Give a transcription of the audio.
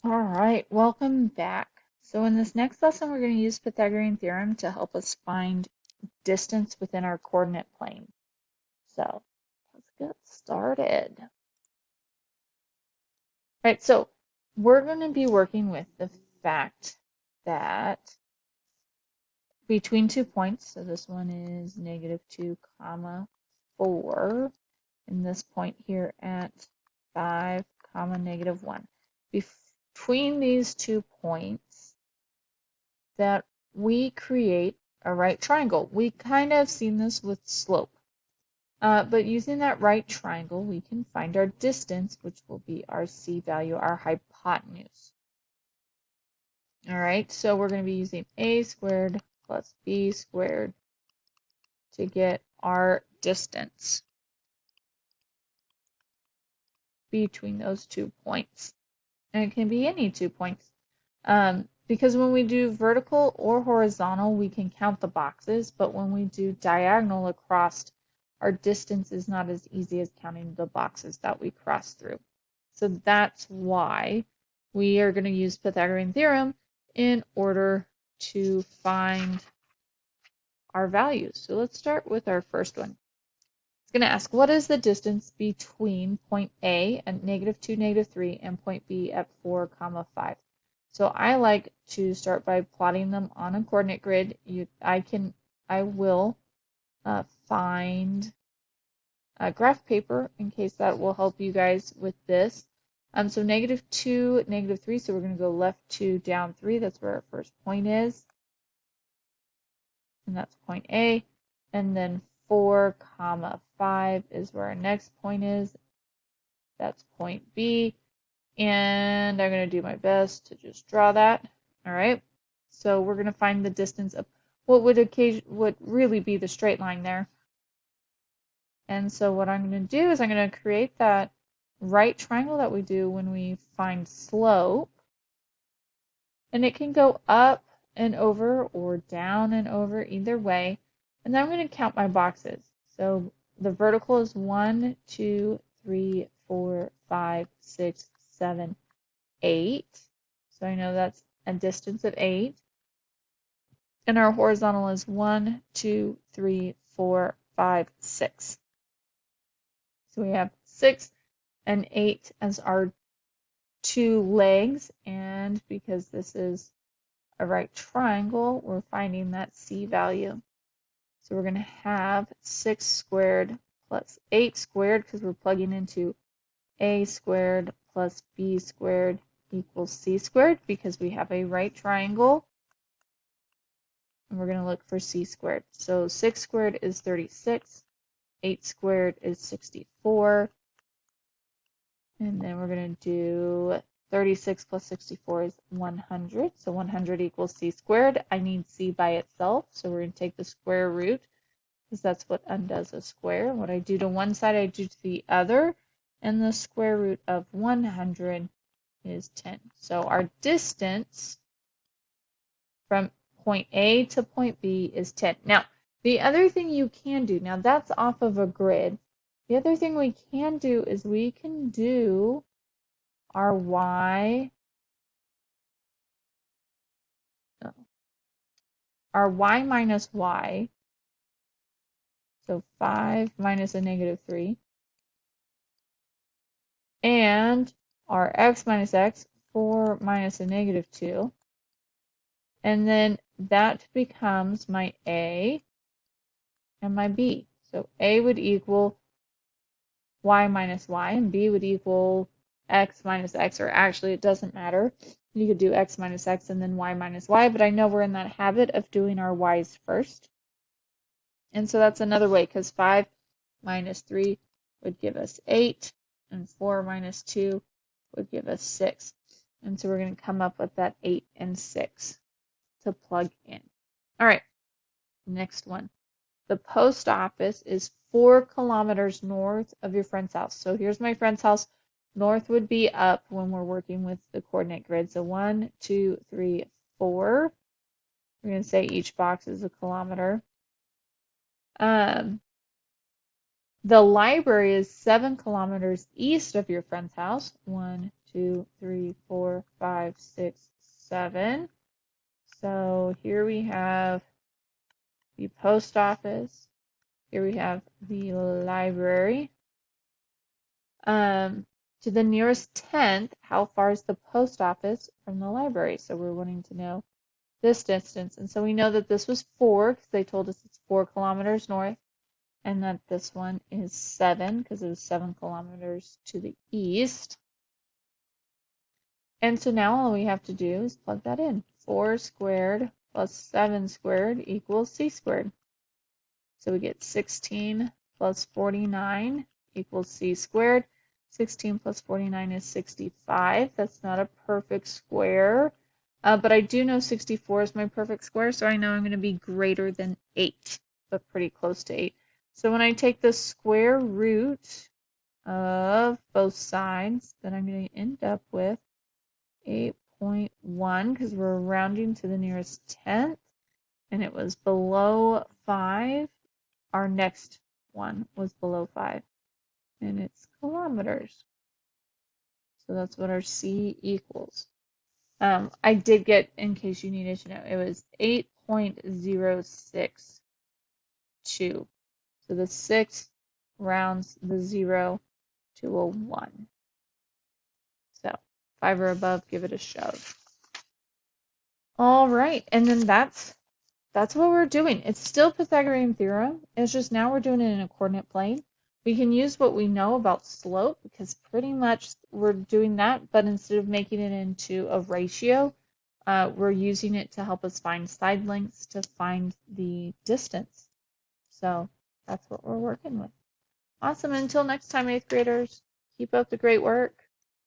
All right, welcome back. So in this next lesson, we're going to use Pythagorean theorem to help us find distance within our coordinate plane. So let's get started. All right, so we're going to be working with the fact that between 2 points, so this one is -2 comma 4, and this point here at 5 comma -1. Between these 2 points, that we create a right triangle. We kind of seen this with slope, but using that right triangle, we can find our distance, which will be our C value, our hypotenuse. All right, so we're going to be using a squared plus b squared to get our distance between those 2 points. And it can be any 2 points. Because when we do vertical or horizontal, we can count the boxes, but when we do diagonal across, our distance is not as easy as counting the boxes that we cross through. So that's why we are going to use Pythagorean theorem in order to find our values. So let's start with our first one. It's going to ask, what is the distance between point A at -2, -3 and point B at 4, 5? So I like to start by plotting them on a coordinate grid. I will find a graph paper in case that will help you guys with this. So -2, -3, so we're going to go left 2, down 3. That's where our first point is. And that's point A. And then 4, 5 is where our next point is. That's point B. And I'm going to do my best to just draw that. All right. So we're going to find the distance of what would really be the straight line there. And so what I'm going to do is I'm going to create that right triangle that we do when we find slope. And it can go up and over or down and over, either way. And then I'm going to count my boxes. So the vertical is 1, 2, 3, 4, 5, 6, 7, 8. So I know that's a distance of 8. And our horizontal is 1, 2, 3, 4, 5, 6. So we have 6 and 8 as our 2 legs. And because this is a right triangle, we're finding that C value. So we're going to have 6 squared plus 8 squared because we're plugging into a squared plus b squared equals c squared because we have a right triangle. And we're going to look for c squared. So 6 squared is 36. 8 squared is 64. And then we're going to do 36 plus 64 is 100. So 100 equals c squared. I need c by itself. So we're going to take the square root because that's what undoes a square. What I do to one side, I do to the other. And the square root of 100 is 10. So our distance from point A to point B is 10. Now, the other thing you can do, now that's off of a grid. The other thing we can do is we can do our y minus y. So 5 minus a -3. And our x minus x, 4 minus a -2. And then that becomes my A and my B. So A would equal y minus y, and B would equal x minus x, or actually it doesn't matter. You could do x minus x and then y minus y, but I know we're in that habit of doing our y's first. And so that's another way, because 5 minus 3 would give us 8, and 4 minus 2 would give us 6. And so we're going to come up with that 8 and 6 to plug in. All right, next one. The post office is 4 kilometers north of your friend's house. So here's my friend's house. North would be up when we're working with the coordinate grid. So 1, 2, 3, 4. We're going to say each box is a kilometer. The library is 7 kilometers east of your friend's house. 1, 2, 3, 4, 5, 6, 7. So here we have the post office. Here we have the library. To the nearest tenth, how far is the post office from the library? So we're wanting to know this distance. And so we know that this was 4 because they told us it's 4 kilometers north, and that this one is 7 because it was 7 kilometers to the east. And so now all we have to do is plug that in. 4 squared plus 7 squared equals c squared. So we get 16 plus 49 equals c squared. 16 plus 49 is 65. That's not a perfect square, but I do know 64 is my perfect square, so I know I'm going to be greater than 8, but pretty close to 8. So when I take the square root of both sides, then I'm going to end up with 8.1 because we're rounding to the nearest tenth, and it was below 5. Our next one was below 5, and it's kilometers. So that's what our C equals. I did get, in case you needed to know, it was 8.062. So the 6 rounds the 0 to a 1. So 5 or above, give it a shove. All right, and then that's what we're doing. It's still Pythagorean theorem. It's just now we're doing it in a coordinate plane. We can use what we know about slope because pretty much we're doing that, but instead of making it into a ratio, we're using it to help us find side lengths to find the distance. So that's what we're working with. Awesome. Until next time, 8th graders, keep up the great work.